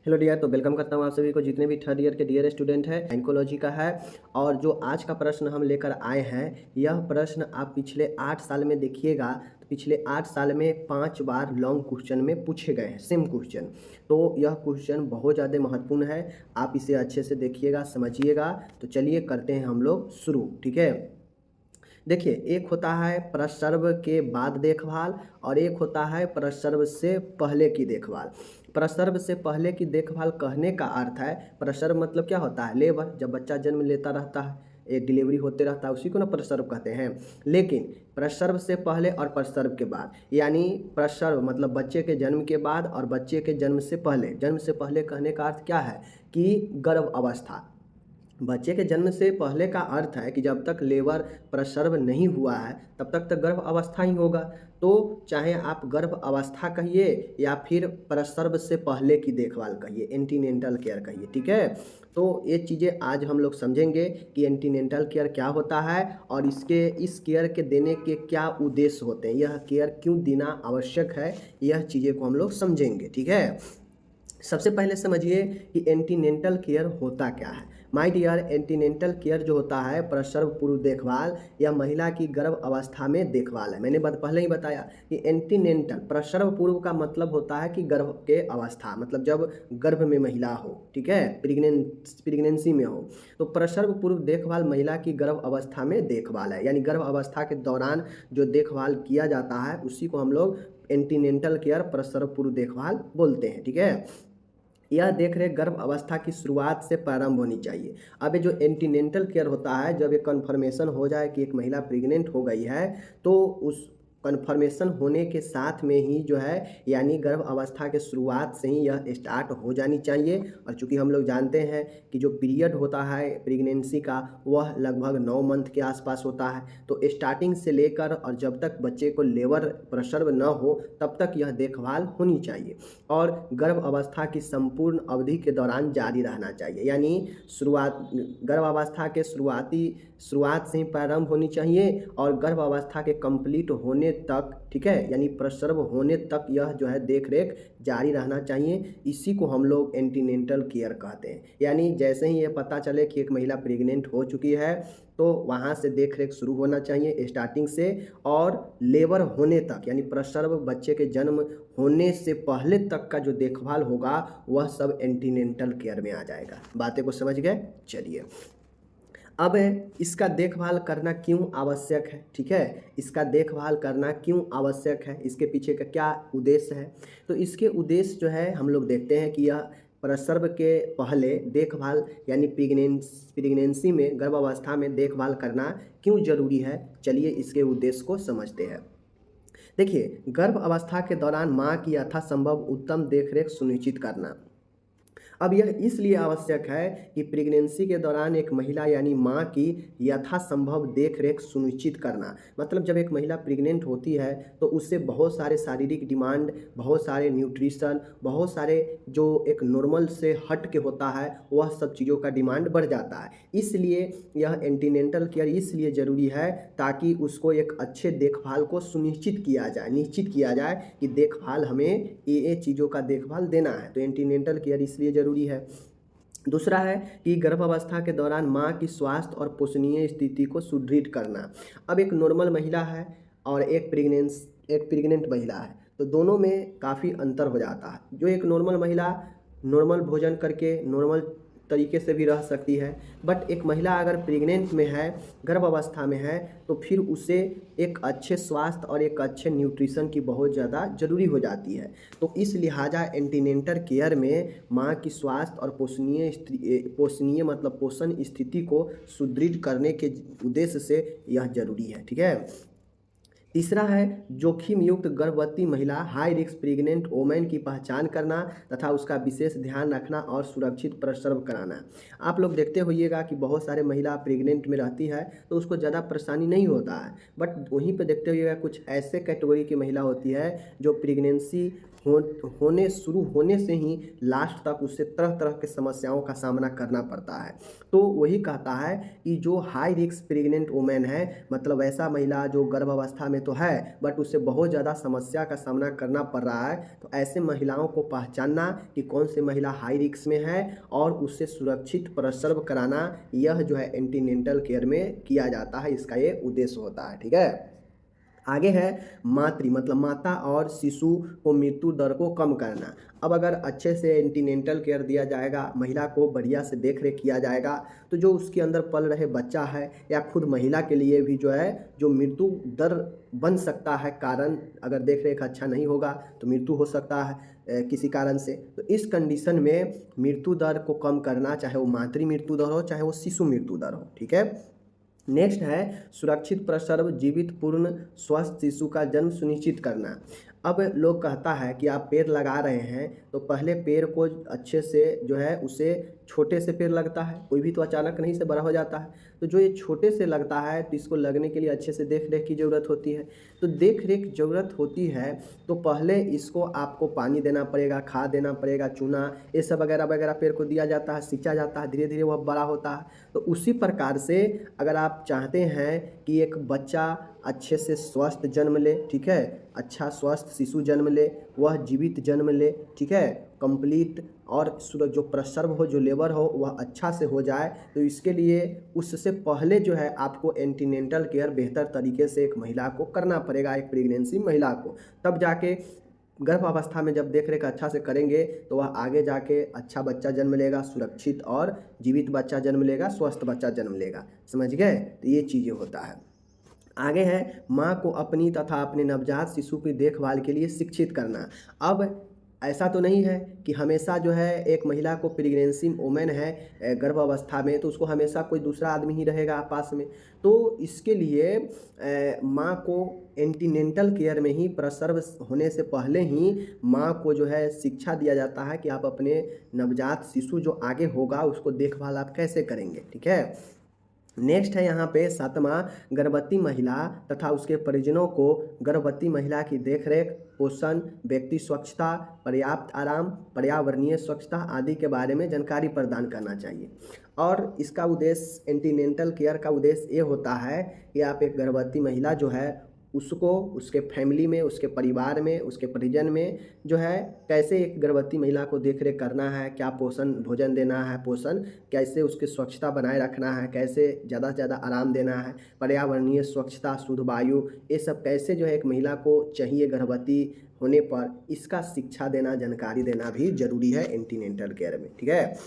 Hello dear, तो welcome करता हूँ आप सभी को, जितने भी थर्ड ईयर के डियर स्टूडेंट हैं। साइकोलॉजी का है और जो आज का प्रश्न हम लेकर आए हैं, यह प्रश्न आप पिछले 8 साल में देखिएगा तो पिछले 8 साल में 5 बार लॉन्ग क्वेश्चन में पूछे गए हैं सेम क्वेश्चन। तो यह क्वेश्चन बहुत ज़्यादा महत्वपूर्ण है, आप इसे अच्छे से देखिएगा, समझिएगा। तो चलिए करते हैं हम लोग शुरू, ठीक है। देखिए, एक होता है प्रसव के बाद देखभाल और एक होता है प्रसव से पहले की देखभाल। प्रसव से पहले की देखभाल कहने का अर्थ है, प्रसव मतलब क्या होता है, लेबर, जब बच्चा जन्म लेता रहता है, एक डिलीवरी होते रहता है, उसी को ना प्रसव कहते हैं। लेकिन प्रसव से पहले और प्रसव के बाद, यानी प्रसव मतलब बच्चे के जन्म के बाद और बच्चे के जन्म से पहले। जन्म से पहले कहने का अर्थ क्या है कि गर्भ अवस्था। बच्चे के जन्म से पहले का अर्थ है कि जब तक लेबर प्रसव नहीं हुआ है तब तक तो गर्भ अवस्था ही होगा। तो चाहे आप गर्भ अवस्था कहिए या फिर प्रसव से पहले की देखभाल कहिए, एंटीनेंटल केयर कहिए, ठीक है। तो ये चीज़ें आज हम लोग समझेंगे कि एंटीनेंटल केयर क्या होता है और इस केयर के देने के क्या उद्देश्य होते हैं, यह केयर क्यों देना आवश्यक है, यह चीज़ें को हम लोग समझेंगे, ठीक है। सबसे पहले समझिए कि एंटीनेंटल केयर होता क्या है। माय डियर, एंटीनेंटल केयर जो होता है प्रसव पूर्व देखभाल या महिला की गर्भ अवस्था में देखभाल है। मैंने पहले ही बताया कि एंटीनेंटल प्रसव पूर्व का मतलब होता है कि गर्भ के अवस्था, मतलब जब गर्भ में महिला हो, ठीक है, प्रेगनेंसी में हो। तो प्रसव पूर्व देखभाल महिला की गर्भ अवस्था में देखभाल है, यानी गर्भ अवस्था के दौरान जो देखभाल किया जाता है उसी को हम लोग एंटीनेंटल केयर प्रसव पूर्व देखभाल बोलते हैं, ठीक है। यह देखरेख गर्भ अवस्था की शुरुआत से प्रारंभ होनी चाहिए। अब ये जो एंटीनेंटल केयर होता है, जब ये कन्फर्मेशन हो जाए कि एक महिला प्रेग्नेंट हो गई है, तो उस कन्फर्मेशन होने के साथ में ही जो है, यानी गर्भ अवस्था के शुरुआत से ही यह स्टार्ट हो जानी चाहिए। और चूँकि हम लोग जानते हैं कि जो पीरियड होता है प्रेगनेंसी का वह लगभग 9 मंथ के आसपास होता है। तो स्टार्टिंग से लेकर और जब तक बच्चे को लेबर प्रसव न हो तब तक यह देखभाल होनी चाहिए और गर्भ अवस्था की संपूर्ण अवधि के दौरान जारी रहना चाहिए। यानी गर्भ अवस्था के शुरुआत से ही प्रारंभ होनी चाहिए और गर्भ अवस्था के कंप्लीट होने तक, ठीक है, यानी प्रसव होने तक यह जो है देख रेख जारी रहना चाहिए। इसी को हम लोग एंटीनेंटल केयर कहते हैं। यानी जैसे ही ये पता चले कि एक महिला प्रेग्नेंट हो चुकी है तो वहाँ से देख रेख शुरू होना चाहिए स्टार्टिंग से, और लेबर होने तक, यानी प्रसव बच्चे के जन्म होने से पहले तक का जो देखभाल होगा वह सब एंटीनेंटल केयर में आ जाएगा। बातें को समझ गए? चलिए, अब इसका देखभाल करना क्यों आवश्यक है, ठीक है, इसका देखभाल करना क्यों आवश्यक है, इसके पीछे का क्या उद्देश्य है। तो इसके उद्देश्य जो है हम लोग देखते हैं कि यह प्रसव के पहले देखभाल यानी प्रेगनेंसी में गर्भावस्था में देखभाल करना क्यों जरूरी है। चलिए इसके उद्देश्य को समझते हैं। देखिए, गर्भ अवस्था के दौरान माँ की यथासंभव उत्तम देखरेख सुनिश्चित करना। अब यह इसलिए आवश्यक है कि प्रेगनेंसी के दौरान एक महिला यानी माँ की यथासंभव देखरेख सुनिश्चित करना, मतलब जब एक महिला प्रेग्नेंट होती है तो उससे बहुत सारे शारीरिक डिमांड, बहुत सारे न्यूट्रिशन, बहुत सारे जो एक नॉर्मल से हट के होता है वह सब चीज़ों का डिमांड बढ़ जाता है। इसलिए यह एंटीनेंटल केयर इसलिए ज़रूरी है ताकि उसको एक अच्छे देखभाल को सुनिश्चित किया जाए, निश्चित किया जाए कि देखभाल हमें ये चीज़ों का देखभाल देना है। तो एंटीनेंटल केयर इसलिए ज़रूरी है। दूसरा है कि गर्भावस्था के दौरान माँ की स्वास्थ्य और पोषणीय स्थिति को सुदृढ़ करना। अब एक नॉर्मल महिला है और एक प्रेग्नेंट महिला है, तो दोनों में काफ़ी अंतर हो जाता है। जो एक नॉर्मल महिला नॉर्मल भोजन करके नॉर्मल तरीके से भी रह सकती है, बट एक महिला अगर प्रेग्नेंट में है, गर्भ अवस्था में है, तो फिर उसे एक अच्छे स्वास्थ्य और एक अच्छे न्यूट्रिशन की बहुत ज़्यादा ज़रूरी हो जाती है। तो इस लिहाजा एंटीनेंटल केयर में माँ की स्वास्थ्य और पोषणीय मतलब पोषण स्थिति को सुदृढ़ करने के उद्देश्य से यह ज़रूरी है, ठीक है। तीसरा है जोखिम युक्त गर्भवती महिला, हाई रिस्क प्रेग्नेंट वोमेन की पहचान करना तथा उसका विशेष ध्यान रखना और सुरक्षित प्रसव कराना। आप लोग देखते होइएगा कि बहुत सारे महिला प्रेग्नेंट में रहती है तो उसको ज़्यादा परेशानी नहीं होता है, बट वहीं पे देखते होइएगा कुछ ऐसे कैटेगरी की महिला होती है जो प्रेगनेंसी हो होने शुरू होने से ही लास्ट तक उससे तरह तरह के समस्याओं का सामना करना पड़ता है। तो वही कहता है कि जो हाई रिस्क प्रेग्नेंट वुमेन है, मतलब ऐसा महिला जो गर्भावस्था में तो है बट उससे बहुत ज़्यादा समस्या का सामना करना पड़ रहा है, तो ऐसे महिलाओं को पहचानना कि कौन सी महिला हाई रिस्क में है और उससे सुरक्षित प्रसव कराना, यह जो है एंटीनेंटल केयर में किया जाता है, इसका ये उद्देश्य होता है। ठीक है, आगे है मतलब माता और शिशु को मृत्यु दर को कम करना। अब अगर अच्छे से एंटीनेंटल केयर दिया जाएगा, महिला को बढ़िया से देख रेख किया जाएगा, तो जो उसके अंदर पल रहे बच्चा है या खुद महिला के लिए भी जो है जो मृत्यु दर बन सकता है कारण, अगर देख रेख अच्छा नहीं होगा तो मृत्यु हो सकता है किसी कारण से। तो इस कंडीशन में मृत्यु दर को कम करना, चाहे वो मातृ मृत्यु दर हो चाहे वो शिशु मृत्यु दर हो। ठीक है, नेक्स्ट है सुरक्षित प्रसव, जीवित पूर्ण स्वस्थ शिशु का जन्म सुनिश्चित करना। अब लोग कहता है कि आप पेड़ लगा रहे हैं तो पहले पेड़ को अच्छे से जो है उसे छोटे से पेड़ लगता है, कोई भी तो अचानक नहीं से बड़ा हो जाता है। तो जो ये छोटे से लगता है तो इसको लगने के लिए अच्छे से देख रेख की ज़रूरत होती है। तो देख रेख ज़रूरत होती है तो पहले इसको आपको पानी देना पड़ेगा, खाद देना पड़ेगा, चूना ये सब वगैरह वगैरह पेड़ को दिया जाता है, सींचा जाता है, धीरे धीरे वह बड़ा होता है। तो उसी प्रकार से अगर आप चाहते हैं कि एक बच्चा अच्छे से स्वस्थ जन्म ले, ठीक है, अच्छा स्वस्थ शिशु जन्म ले, वह जीवित जन्म ले, ठीक है, कंप्लीट और जो प्रसव हो, जो लेबर हो वह अच्छा से हो जाए, तो इसके लिए उससे पहले जो है आपको एंटीनेंटल केयर बेहतर तरीके से एक महिला को करना पड़ेगा, एक प्रेगनेंसी महिला को। तब जाके गर्भावस्था में जब देख रेख अच्छा से करेंगे तो वह आगे जाके अच्छा बच्चा जन्म लेगा, सुरक्षित और जीवित बच्चा जन्म लेगा, स्वस्थ बच्चा जन्म लेगा। समझ गए? तो ये चीज़ें होता है। आगे है माँ को अपनी तथा अपने नवजात शिशु की देखभाल के लिए शिक्षित करना। अब ऐसा तो नहीं है कि हमेशा जो है एक महिला को प्रेगनेंसी वुमेन है गर्भावस्था में तो उसको हमेशा कोई दूसरा आदमी ही रहेगा पास में। तो इसके लिए माँ को एंटीनेंटल केयर में ही प्रसव होने से पहले ही माँ को जो है शिक्षा दिया जाता है कि आप अपने नवजात शिशु जो आगे होगा उसको देखभाल आप कैसे करेंगे। ठीक है, नेक्स्ट है यहाँ पे 7वां, गर्भवती महिला तथा उसके परिजनों को गर्भवती महिला की देखरेख, पोषण, व्यक्ति स्वच्छता, पर्याप्त आराम, पर्यावरणीय स्वच्छता आदि के बारे में जानकारी प्रदान करना चाहिए। और इसका उद्देश्य, एंटीनेंटल केयर का उद्देश्य ये होता है कि आप एक गर्भवती महिला जो है उसको उसके फैमिली में, उसके परिवार में, उसके परिजन में जो है कैसे एक गर्भवती महिला को देख रेख करना है, क्या पोषण भोजन देना है, पोषण कैसे उसकी स्वच्छता बनाए रखना है, कैसे ज़्यादा से ज़्यादा आराम देना है, पर्यावरणीय स्वच्छता, शुद्ध वायु, ये सब कैसे जो है एक महिला को चाहिए गर्भवती होने पर, इसका शिक्षा देना, जानकारी देना भी जरूरी है एंटीनेंटल केयर में। ठीक है,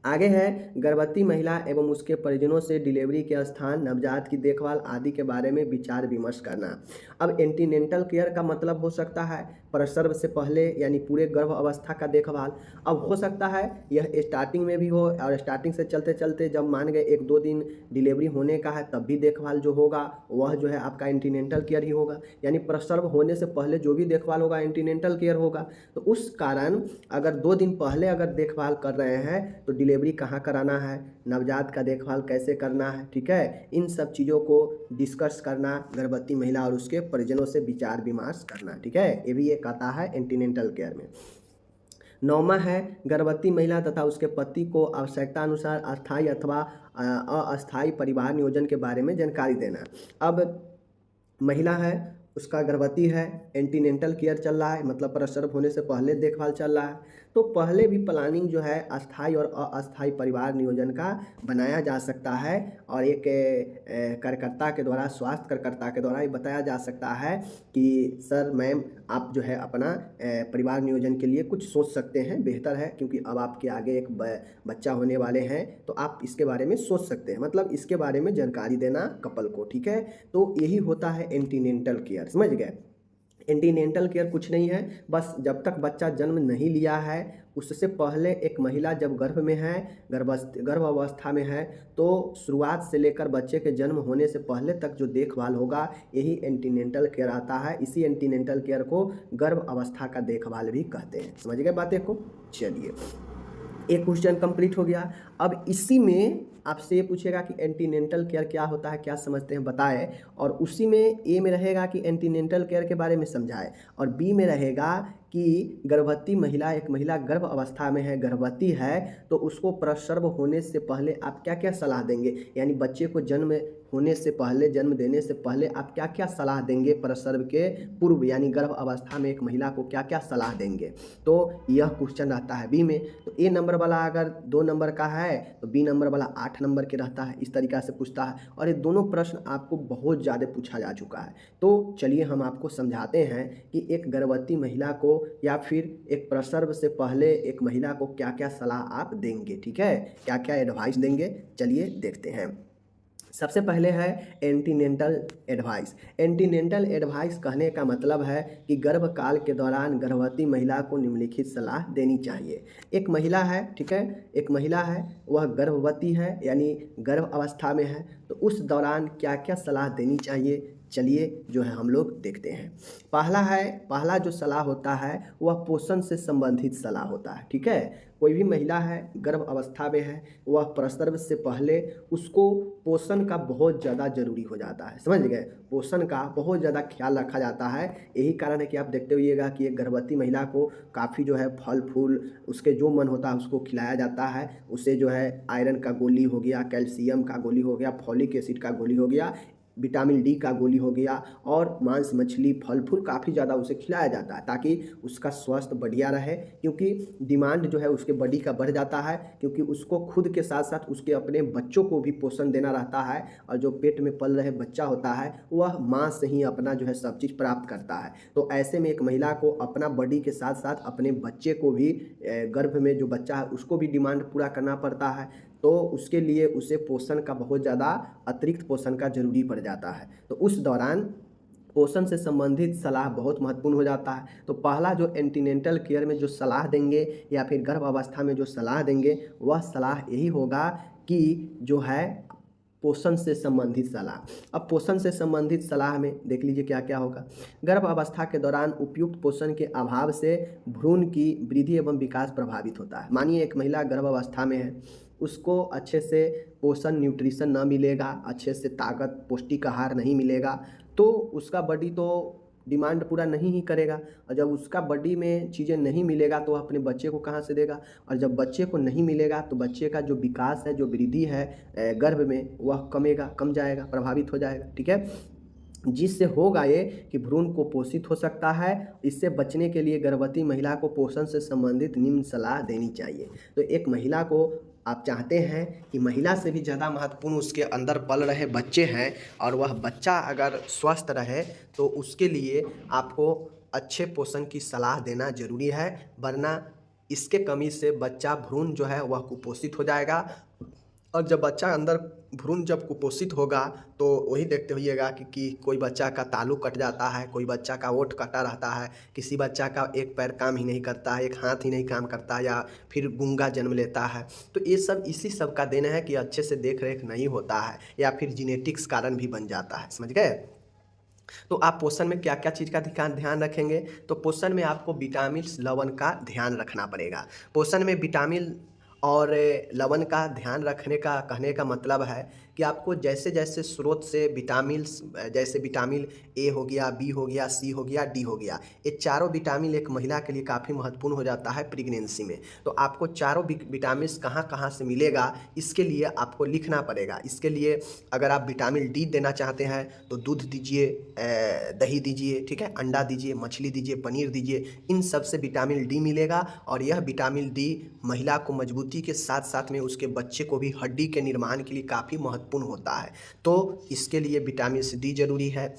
आगे है गर्भवती महिला एवं उसके परिजनों से डिलीवरी के स्थान, नवजात की देखभाल आदि के बारे में विचार विमर्श करना। अब एंटीनेंटल केयर का मतलब हो सकता है प्रसव से पहले यानी पूरे गर्भ अवस्था का देखभाल। अब हो सकता है यह स्टार्टिंग में भी हो और स्टार्टिंग से चलते चलते जब मान गए 1-2 दिन डिलीवरी होने का है तब भी देखभाल जो होगा वह जो है आपका एंटीनेंटल केयर ही होगा, यानी प्रसव होने से पहले जो भी देखभाल होगा एंटीनेंटल केयर होगा। तो उस कारण अगर 2 दिन पहले अगर देखभाल कर रहे हैं तो डिलीवरी कहाँ कराना है, नवजात का देखभाल कैसे करना है, ठीक है, इन सब चीज़ों को डिस्कस करना, गर्भवती महिला और उसके परिजनों से विचार विमर्श करना। ठीक है, ये भी एक आता है एंटीनेंटल केयर में। 9वां है गर्भवती महिला तथा उसके पति को आवश्यकता अनुसार अस्थायी अथवा अस्थायी परिवार नियोजन के बारे में जानकारी देना। अब महिला है, उसका गर्भवती है, एंटीनेंटल केयर चल रहा है, मतलब प्रसव होने से पहले देखभाल चल रहा है, तो पहले भी प्लानिंग जो है अस्थायी और अस्थायी परिवार नियोजन का बनाया जा सकता है और एक कार्यकर्ता के द्वारा, स्वास्थ्य कार्यकर्ता के द्वारा ये बताया जा सकता है कि सर मैम आप जो है अपना परिवार नियोजन के लिए कुछ सोच सकते हैं, बेहतर है क्योंकि अब आपके आगे एक बच्चा होने वाले हैं तो आप इसके बारे में सोच सकते हैं, मतलब इसके बारे में जानकारी देना कपल को। ठीक है, तो यही होता है एंटीनेंटल केयर। समझ गए? एंटीनेंटल केयर कुछ नहीं है, बस जब तक बच्चा जन्म नहीं लिया है उससे पहले एक महिला जब गर्भ में है, गर्भ अवस्था में है, तो शुरुआत से लेकर बच्चे के जन्म होने से पहले तक जो देखभाल होगा यही एंटीनेंटल केयर आता है। इसी एंटीनेंटल केयर को गर्भ अवस्था का देखभाल भी कहते हैं। समझ गए बातें को? चलिए, एक क्वेश्चन कंप्लीट हो गया। अब इसी में आपसे ये पूछेगा कि एंटीनेंटल केयर क्या होता है, क्या समझते हैं बताएं, और उसी में ए में रहेगा कि एंटीनेंटल केयर के बारे में समझाएं, और बी में रहेगा कि गर्भवती महिला, एक महिला गर्भ अवस्था में है, गर्भवती है, तो उसको प्रसव होने से पहले आप क्या क्या सलाह देंगे, यानी बच्चे को जन्म होने से पहले, जन्म देने से पहले आप क्या क्या सलाह देंगे, प्रसव के पूर्व यानी गर्भ अवस्था में एक महिला को क्या क्या सलाह देंगे। तो यह क्वेश्चन रहता है बी में। तो ए नंबर वाला अगर 2 नंबर का है तो बी नंबर वाला 8 नंबर के रहता है, इस तरीक़ा से पूछता है, और ये दोनों प्रश्न आपको बहुत ज़्यादा पूछा जा चुका है। तो चलिए हम आपको समझाते हैं कि एक गर्भवती महिला को या फिर एक प्रसव से पहले एक महिला को क्या क्या सलाह आप देंगे, ठीक है, क्या क्या एडवाइस देंगे, चलिए देखते हैं। सबसे पहले है एंटीनेंटल एडवाइस। एंटीनेंटल एडवाइस कहने का मतलब है कि गर्भकाल के दौरान गर्भवती महिला को निम्नलिखित सलाह देनी चाहिए। एक महिला है, ठीक है, एक महिला है, वह गर्भवती है यानी गर्भ अवस्था में है, तो उस दौरान क्या क्या सलाह देनी चाहिए, चलिए जो है हम लोग देखते हैं। पहला जो सलाह होता है वह पोषण से संबंधित सलाह होता है, ठीक है। कोई भी महिला है, गर्भ अवस्था में है, वह प्रसव से पहले उसको पोषण का बहुत ज़्यादा ज़रूरी हो जाता है, समझ गए, पोषण का बहुत ज़्यादा ख्याल रखा जाता है। यही कारण है कि आप देखते होइएगा कि एक गर्भवती महिला को काफ़ी जो है फल फूल उसके जो मन होता है उसको खिलाया जाता है। उसे जो है आयरन का गोली हो गया, कैल्शियम का गोली हो गया, फॉलिक एसिड का गोली हो गया, विटामिन डी का गोली हो गया, और मांस मछली फल फूल काफ़ी ज़्यादा उसे खिलाया जाता है ताकि उसका स्वास्थ्य बढ़िया रहे, क्योंकि डिमांड जो है उसके बॉडी का बढ़ जाता है, क्योंकि उसको खुद के साथ साथ उसके अपने बच्चों को भी पोषण देना रहता है, और जो पेट में पल रहे बच्चा होता है वह माँ से ही अपना जो है सब चीज़ प्राप्त करता है। तो ऐसे में एक महिला को अपना बॉडी के साथ साथ अपने बच्चे को भी, गर्भ में जो बच्चा है उसको भी डिमांड पूरा करना पड़ता है, तो उसके लिए उसे पोषण का बहुत ज़्यादा अतिरिक्त पोषण का ज़रूरी पड़ जाता है। तो उस दौरान पोषण से संबंधित सलाह बहुत महत्वपूर्ण हो जाता है। तो पहला जो एंटीनेंटल केयर में जो सलाह देंगे या फिर गर्भ अवस्था में जो सलाह देंगे वह सलाह यही होगा कि जो है पोषण से संबंधित सलाह। अब पोषण से संबंधित सलाह में देख लीजिए क्या क्या होगा। गर्भ अवस्था के दौरान उपयुक्त पोषण के अभाव से भ्रूण की वृद्धि एवं विकास प्रभावित होता है। मानिए एक महिला गर्भ अवस्था में है, उसको अच्छे से पोषण न्यूट्रिशन ना मिलेगा, अच्छे से ताकत पौष्टिक आहार नहीं मिलेगा, तो उसका बॉडी तो डिमांड पूरा नहीं ही करेगा, और जब उसका बॉडी में चीज़ें नहीं मिलेगा तो वह अपने बच्चे को कहाँ से देगा, और जब बच्चे को नहीं मिलेगा तो बच्चे का जो विकास है, जो वृद्धि है गर्भ में, वह कम जाएगा, प्रभावित हो जाएगा, ठीक है। जिससे होगा ये कि भ्रूण कुपोषित हो सकता है। इससे बचने के लिए गर्भवती महिला को पोषण से संबंधित निम्न सलाह देनी चाहिए। तो एक महिला को आप चाहते हैं कि महिला से भी ज़्यादा महत्वपूर्ण उसके अंदर पल रहे बच्चे हैं, और वह बच्चा अगर स्वस्थ रहे तो उसके लिए आपको अच्छे पोषण की सलाह देना ज़रूरी है, वरना इसके कमी से बच्चा भ्रूण जो है वह कुपोषित हो जाएगा, और जब बच्चा अंदर भ्रूण जब कुपोषित होगा तो वही देखते होइएगा कि कोई बच्चा का तालू कट जाता है, कोई बच्चा का ओठ कटा रहता है, किसी बच्चा का एक पैर काम ही नहीं करता है, एक हाथ ही नहीं काम करता, या फिर गूंगा जन्म लेता है। तो ये सब इसी सब का देन है कि अच्छे से देख रेख नहीं होता है, या फिर जीनेटिक्स कारण भी बन जाता है, समझ गए। तो आप पोषण में क्या क्या चीज़ का ध्यान रखेंगे, तो पोषण में आपको विटामिन लवण का ध्यान रखना पड़ेगा। पोषण में विटामिन और लवण का ध्यान रखने का कहने का मतलब है कि आपको जैसे जैसे स्रोत से विटामिन्स, जैसे विटामिन ए हो गया, बी हो गया, सी हो गया, डी हो गया, ये चारों विटामिन एक महिला के लिए काफ़ी महत्वपूर्ण हो जाता है प्रेगनेंसी में। तो आपको चारों विटामिन्स कहाँ कहाँ से मिलेगा इसके लिए आपको लिखना पड़ेगा। इसके लिए अगर आप विटामिन डी देना चाहते हैं तो दूध दीजिए, दही दीजिए, ठीक है, अंडा दीजिए, मछली दीजिए, पनीर दीजिए, इन सब से विटामिन डी मिलेगा। और यह विटामिन डी महिला को मजबूती के साथ साथ में उसके बच्चे को भी हड्डी के निर्माण के लिए काफ़ी महत्वपूर्ण होता है। तो इसके लिए विटामिन डी जरूरी है।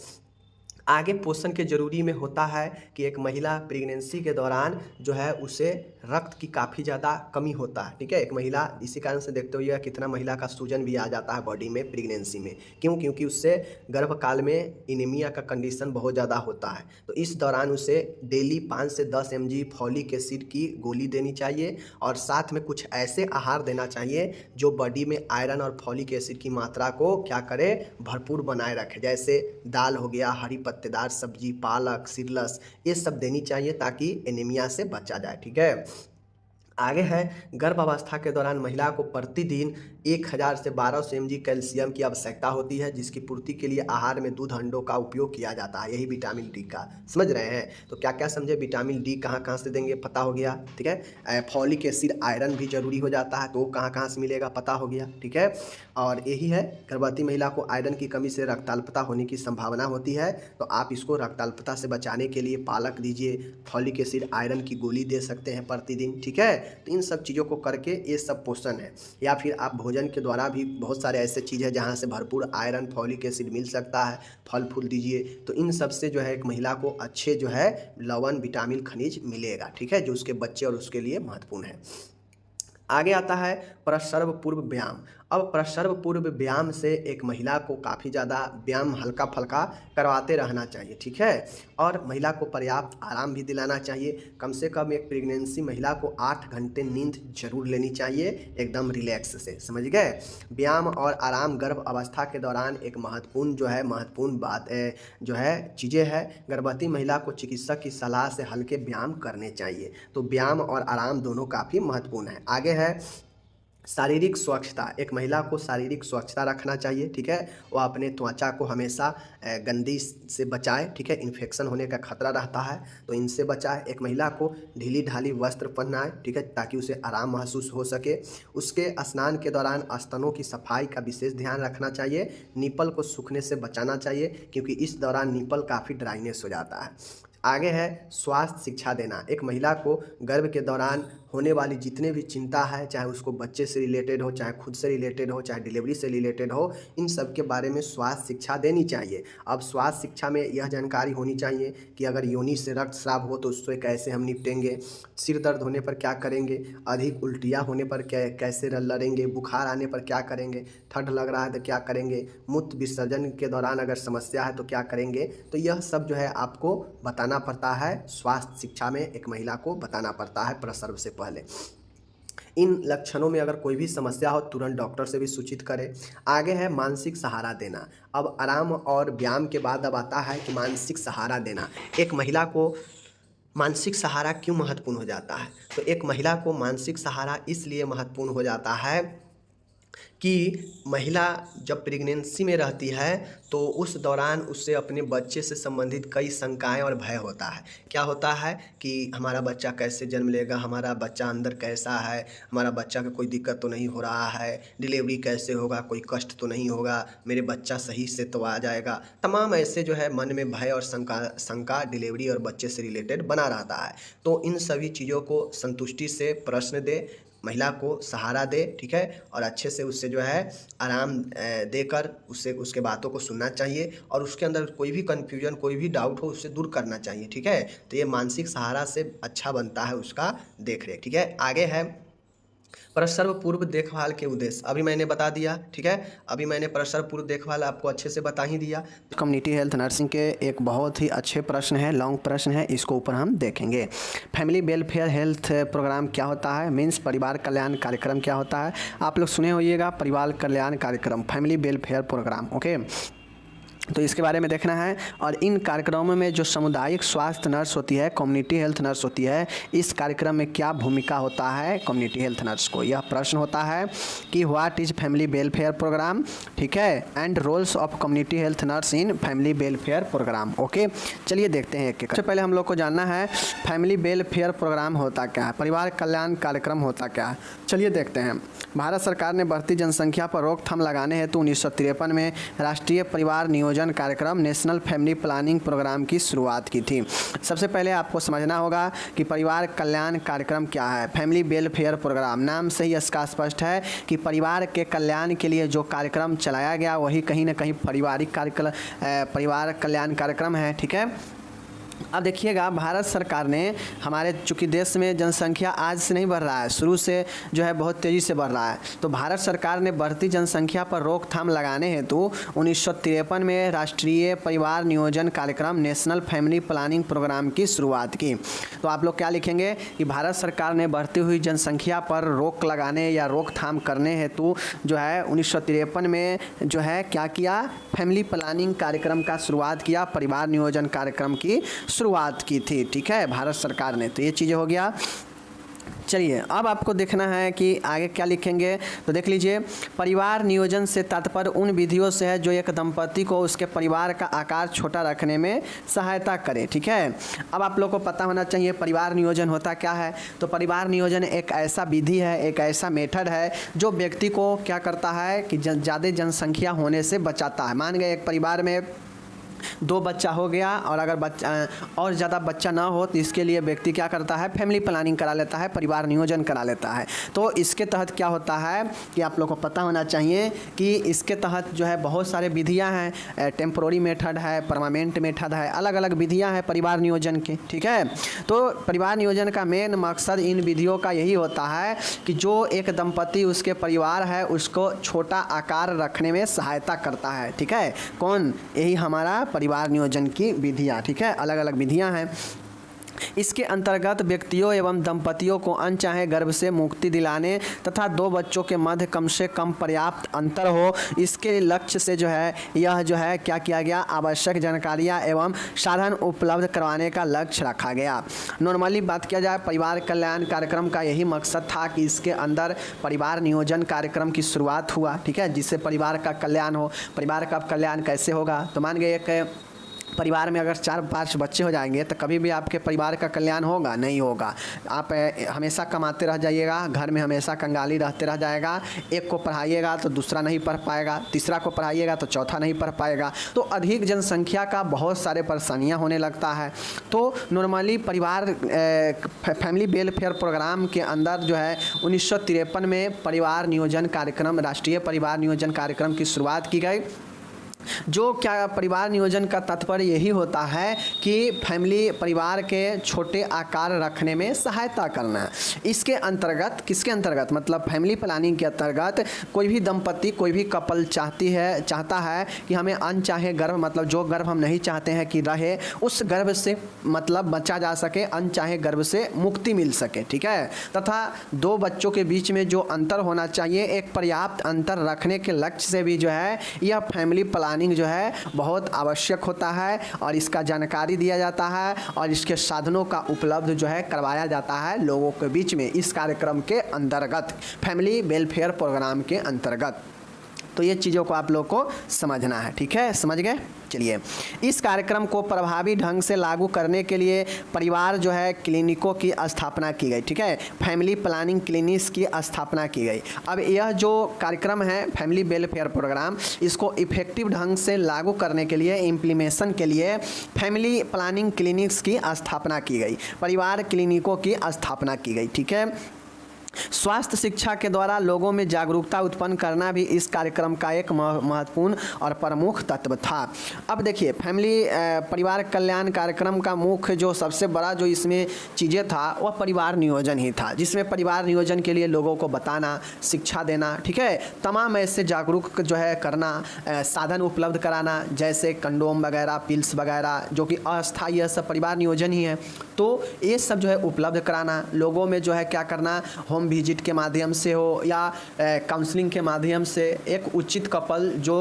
आगे पोषण के ज़रूरी में होता है कि एक महिला प्रेगनेंसी के दौरान जो है उसे रक्त की काफ़ी ज़्यादा कमी होता है, ठीक है। एक महिला इसी कारण से देखते हुए कितना महिला का सूजन भी आ जाता है बॉडी में प्रेगनेंसी में, क्यों, क्योंकि उससे गर्भकाल में एनीमिया का कंडीशन बहुत ज़्यादा होता है। तो इस दौरान उसे डेली 5 से 10 mg फॉलिक एसिड की गोली देनी चाहिए, और साथ में कुछ ऐसे आहार देना चाहिए जो बॉडी में आयरन और फॉलिक एसिड की मात्रा को क्या करे, भरपूर बनाए रखे। जैसे दाल हो गया, हरी पत्तेदार सब्जी, पालक, सीडलस, ये सब देनी चाहिए ताकि एनीमिया से बचा जाए, ठीक है। आगे है, गर्भावस्था के दौरान महिला को प्रतिदिन 1000 से 1200 mg कैल्शियम की आवश्यकता होती है, जिसकी पूर्ति के लिए आहार में दूध अंडों का उपयोग किया जाता है। यही विटामिन डी का, समझ रहे हैं। तो क्या क्या समझे, विटामिन डी कहाँ कहाँ से देंगे पता हो गया, ठीक है। फॉलिक एसिड आयरन भी जरूरी हो जाता है, तो वो कहाँ कहाँ से मिलेगा पता हो गया, ठीक है। और यही है, गर्भवती महिला को आयरन की कमी से रक्ताल्पता होने की संभावना होती है, तो आप इसको रक्ताल्पता से बचाने के लिए पालक दीजिए, फॉलिक एसिड आयरन की गोली दे सकते हैं प्रतिदिन, ठीक है। तो इन सब चीज़ों को करके ये सब पोषण है। या फिर आप भोजन के द्वारा भी बहुत सारे ऐसे चीज़ है जहाँ से भरपूर आयरन फॉलिक एसिड मिल सकता है, फल फूल दीजिए। तो इन सब से जो है एक महिला को अच्छे जो है लवण विटामिन खनिज मिलेगा, ठीक है, जो उसके बच्चे और उसके लिए महत्वपूर्ण है। आगे आता है प्रसव पूर्व व्यायाम। अब प्रसव पूर्व व्यायाम से एक महिला को काफ़ी ज़्यादा व्यायाम हल्का फल्का करवाते रहना चाहिए, ठीक है। और महिला को पर्याप्त आराम भी दिलाना चाहिए। कम से कम एक प्रेगनेंसी महिला को 8 घंटे नींद जरूर लेनी चाहिए, एकदम रिलैक्स से, समझ गए। व्यायाम और आराम गर्भ अवस्था के दौरान एक महत्वपूर्ण बात जो है चीज़ें है। गर्भवती महिला को चिकित्सक की सलाह से हल्के व्यायाम करने चाहिए। तो व्यायाम और आराम दोनों काफ़ी महत्वपूर्ण है। आगे है शारीरिक स्वच्छता। एक महिला को शारीरिक स्वच्छता रखना चाहिए, ठीक है। वह अपने त्वचा को हमेशा गंदी से बचाए, ठीक है। इन्फेक्शन होने का खतरा रहता है, तो इनसे बचाए। एक महिला को ढीली ढाली वस्त्र पहनाए, ठीक है, ताकि उसे आराम महसूस हो सके। उसके स्नान के दौरान स्तनों की सफाई का विशेष ध्यान रखना चाहिए। निपल को सूखने से बचाना चाहिए, क्योंकि इस दौरान निपल काफ़ी ड्राइनेस हो जाता है। आगे है स्वास्थ्य शिक्षा देना। एक महिला को गर्भ के दौरान होने वाली जितने भी चिंता है, चाहे उसको बच्चे से रिलेटेड हो, चाहे खुद से रिलेटेड हो, चाहे डिलीवरी से रिलेटेड हो, इन सब के बारे में स्वास्थ्य शिक्षा देनी चाहिए। अब स्वास्थ्य शिक्षा में यह जानकारी होनी चाहिए कि अगर योनि से रक्तस्राव हो तो उससे कैसे हम निपटेंगे, सिर दर्द होने पर क्या करेंगे, अधिक उल्टियाँ होने पर कैसे लड़ेंगे, बुखार आने पर क्या करेंगे, ठंड लग रहा है तो क्या करेंगे, मूत्र विसर्जन के दौरान अगर समस्या है तो क्या करेंगे। तो यह सब जो है आपको बताना पड़ता है, स्वास्थ्य शिक्षा में एक महिला को बताना पड़ता है प्रसव से पहले। इन लक्षणों में अगर कोई भी समस्या हो तुरंत डॉक्टर से भी सूचित करें। आगे है मानसिक सहारा देना। अब आराम और व्यायाम के बाद अब आता है कि मानसिक सहारा देना। एक महिला को मानसिक सहारा क्यों महत्वपूर्ण हो जाता है, तो एक महिला को मानसिक सहारा इसलिए महत्वपूर्ण हो जाता है कि महिला जब प्रेगनेंसी में रहती है तो उस दौरान उससे अपने बच्चे से संबंधित कई शंकाएं और भय होता है। क्या होता है कि हमारा बच्चा कैसे जन्म लेगा, हमारा बच्चा अंदर कैसा है, हमारा बच्चा का कोई दिक्कत तो नहीं हो रहा है, डिलीवरी कैसे होगा, कोई कष्ट तो नहीं होगा, मेरे बच्चा सही से तो आ जाएगा। तमाम ऐसे जो है मन में भय और शंका डिलीवरी और बच्चे से रिलेटेड बना रहता है। तो इन सभी चीज़ों को संतुष्टि से प्रश्न दे, महिला को सहारा दे, ठीक है, और अच्छे से उससे जो है आराम देकर उसके बातों को सुनना चाहिए, और उसके अंदर कोई भी कन्फ्यूजन, कोई भी डाउट हो उससे दूर करना चाहिए, ठीक है। तो ये मानसिक सहारा से अच्छा बनता है उसका देख रेख, ठीक है। आगे है प्रसव पूर्व देखभाल के उद्देश्य। अभी मैंने बता दिया, ठीक है, अभी मैंने प्रसव पूर्व देखभाल आपको अच्छे से बता ही दिया। कम्युनिटी हेल्थ नर्सिंग के एक बहुत ही अच्छे प्रश्न है, लॉन्ग प्रश्न है, इसको ऊपर हम देखेंगे। फैमिली वेलफेयर हेल्थ प्रोग्राम क्या होता है, मीन्स परिवार कल्याण कार्यक्रम क्या होता है। आप लोग सुने होइएगा परिवार कल्याण कार्यक्रम, फैमिली वेलफेयर प्रोग्राम, ओके। तो इसके बारे में देखना है। और इन कार्यक्रमों में जो सामुदायिक स्वास्थ्य नर्स होती है, कम्युनिटी हेल्थ नर्स होती है, इस कार्यक्रम में क्या भूमिका होता है कम्युनिटी हेल्थ नर्स को, यह प्रश्न होता है कि what is family welfare program, ठीक है, and roles of community health nurse in family welfare program, okay. चलिए देखते हैं एक एक। सबसे पहले हम लोग को जानना है फैमिली वेलफेयर प्रोग्राम होता क्या है, परिवार कल्याण कार्यक्रम होता क्या है। चलिए देखते हैं। भारत सरकार ने बढ़ती जनसंख्या पर रोकथाम लगाने हेतु 1953 में राष्ट्रीय परिवार नियोजन कार्यक्रम नेशनल फैमिली प्लानिंग प्रोग्राम की शुरुआत की थी। सबसे पहले आपको समझना होगा कि परिवार कल्याण कार्यक्रम क्या है। फैमिली वेलफेयर प्रोग्राम, नाम से ही इसका स्पष्ट है कि परिवार के कल्याण के लिए जो कार्यक्रम चलाया गया वही कहीं ना कहीं परिवार कल्याण कार्यक्रम है, ठीक है। अब देखिएगा, भारत सरकार ने हमारे चूँकि देश में जनसंख्या आज से नहीं बढ़ रहा है, शुरू से जो है बहुत तेज़ी से बढ़ रहा है, तो भारत सरकार ने बढ़ती जनसंख्या पर रोकथाम लगाने हेतु 1953 में राष्ट्रीय परिवार नियोजन कार्यक्रम नेशनल फैमिली प्लानिंग प्रोग्राम की शुरुआत की। तो आप लोग क्या लिखेंगे कि भारत सरकार ने बढ़ती हुई जनसंख्या पर रोक लगाने या रोकथाम करने हेतु जो है 1953 में जो है क्या किया, फैमिली प्लानिंग कार्यक्रम का शुरुआत किया, परिवार नियोजन कार्यक्रम की शुरुआत की थी, ठीक है, भारत सरकार ने। तो ये चीज़ें हो गया। चलिए अब आपको देखना है कि आगे क्या लिखेंगे। तो देख लीजिए, परिवार नियोजन से तात्पर्य उन विधियों से है जो एक दंपति को उसके परिवार का आकार छोटा रखने में सहायता करे। ठीक है, अब आप लोग को पता होना चाहिए परिवार नियोजन होता क्या है। तो परिवार नियोजन एक ऐसा विधि है, एक ऐसा मेथड है जो व्यक्ति को क्या करता है कि ज़्यादा जनसंख्या होने से बचाता है। मान गए एक परिवार में 2 बच्चा हो गया और अगर बच्चा और ज़्यादा बच्चा ना हो तो इसके लिए व्यक्ति क्या करता है, फैमिली प्लानिंग करा लेता है, परिवार नियोजन करा लेता है। तो इसके तहत क्या होता है कि आप लोग को पता होना चाहिए कि इसके तहत जो है बहुत सारे विधियां हैं, टेम्पोररी मेथड है, परमानेंट मेथड है, अलग अलग विधियां हैं परिवार नियोजन की। ठीक है, तो परिवार नियोजन का मेन मकसद इन विधियों का यही होता है कि जो एक दंपति उसके परिवार है उसको छोटा आकार रखने में सहायता करता है। ठीक है, कौन, यही हमारा परिवार नियोजन की विधियां। ठीक है, अलग अलग विधियां हैं। इसके अंतर्गत व्यक्तियों एवं दंपतियों को अनचाहे गर्भ से मुक्ति दिलाने तथा 2 बच्चों के मध्य कम से कम पर्याप्त अंतर हो, इसके लक्ष्य से जो है यह जो है क्या किया गया, आवश्यक जानकारियां एवं साधन उपलब्ध करवाने का लक्ष्य रखा गया। नॉर्मली बात किया जाए परिवार कल्याण कार्यक्रम का यही मकसद था कि इसके अंदर परिवार नियोजन कार्यक्रम की शुरुआत हुआ। ठीक है, जिससे परिवार का कल्याण हो। परिवार का कल्याण कैसे होगा, तो मान गए एक परिवार में अगर 4-5 बच्चे हो जाएंगे तो कभी भी आपके परिवार का कल्याण होगा नहीं होगा। आप हमेशा कमाते रह जाइएगा, घर में हमेशा कंगाली रहते रह जाएगा। एक को पढ़ाइएगा तो दूसरा नहीं पढ़ पाएगा, तीसरा को पढ़ाइएगा तो चौथा नहीं पढ़ पाएगा। तो अधिक जनसंख्या का बहुत सारे परेशानियां होने लगता है। तो नॉर्मली परिवार फैमिली वेलफेयर प्रोग्राम के अंदर जो है 1953 में परिवार नियोजन कार्यक्रम, राष्ट्रीय परिवार नियोजन कार्यक्रम की शुरुआत की गई। जो क्या परिवार नियोजन का तात्पर्य यही होता है कि फैमिली परिवार के छोटे आकार रखने में सहायता करना। इसके अंतर्गत, किसके अंतर्गत, मतलब फैमिली प्लानिंग के अंतर्गत कोई भी दंपति, कोई भी कपल चाहता है कि हमें अनचाहे गर्भ, मतलब जो गर्भ हम नहीं चाहते हैं कि रहे, उस गर्भ से मतलब बचा जा सके, अनचाहे गर्भ से मुक्ति मिल सके। ठीक है, तथा 2 बच्चों के बीच में जो अंतर होना चाहिए, एक पर्याप्त अंतर रखने के लक्ष्य से भी जो है यह फैमिली प्लानिंग जो है बहुत आवश्यक होता है और इसका जानकारी दिया जाता है और इसके साधनों का उपलब्ध जो है करवाया जाता है लोगों के बीच में इस कार्यक्रम के अंतर्गत, फैमिली वेलफेयर प्रोग्राम के अंतर्गत। तो ये चीज़ों को आप लोग को समझना है। ठीक है, समझ गए। चलिए, इस कार्यक्रम को प्रभावी ढंग से लागू करने के लिए परिवार जो है क्लिनिकों की स्थापना की गई। ठीक है, फैमिली प्लानिंग क्लिनिक्स की स्थापना की गई। अब यह जो कार्यक्रम है फैमिली वेलफेयर प्रोग्राम, इसको इफेक्टिव ढंग से लागू करने के लिए, इम्प्लीमेशन के लिए फैमिली प्लानिंग क्लिनिक्स की स्थापना की गई, परिवार क्लिनिकों की स्थापना की गई। ठीक है, स्वास्थ्य शिक्षा के द्वारा लोगों में जागरूकता उत्पन्न करना भी इस कार्यक्रम का एक महत्वपूर्ण और प्रमुख तत्व था। अब देखिए, फैमिली परिवार कल्याण कार्यक्रम का मुख्य जो सबसे बड़ा जो इसमें चीज़ें था वह परिवार नियोजन ही था, जिसमें परिवार नियोजन के लिए लोगों को बताना, शिक्षा देना, ठीक है, तमाम ऐसे जागरूक जो है करना, साधन उपलब्ध कराना, जैसे कंडोम वगैरह, पिल्स वगैरह, जो कि अस्थायी, यह सब परिवार नियोजन ही है। तो ये सब जो है उपलब्ध कराना, लोगों में जो है क्या करना, होम विजिट के माध्यम से हो या काउंसलिंग के माध्यम से एक उचित कपल जो